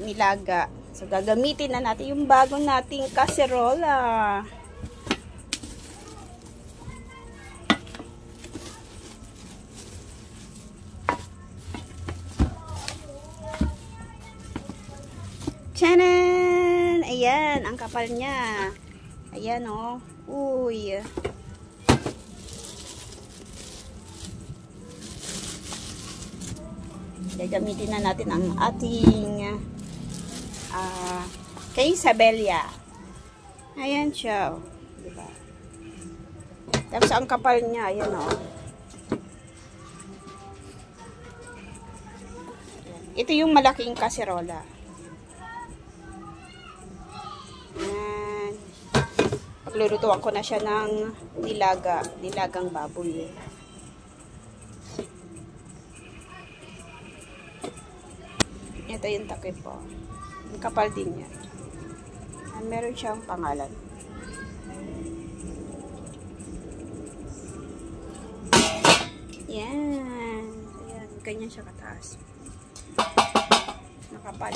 nilaga. So, gagamitin na natin yung bago nating kaserola. Tchanan! Ayan, ang kapal niya. Ayan, oh. Uy. Gagamitin na natin ang ating quesabella. Ayan siya. Diba? Tapos ang kapal niya. Ayan, oh. Ito yung malaking kaserola. Ayan. Paglulutuan ko na siya ng nilagang baboy. Ito yung takip po. Ang kapal din niya. Meron siyang pangalan. Yan. Ayan. Ganyan siya kataas. Nakapal.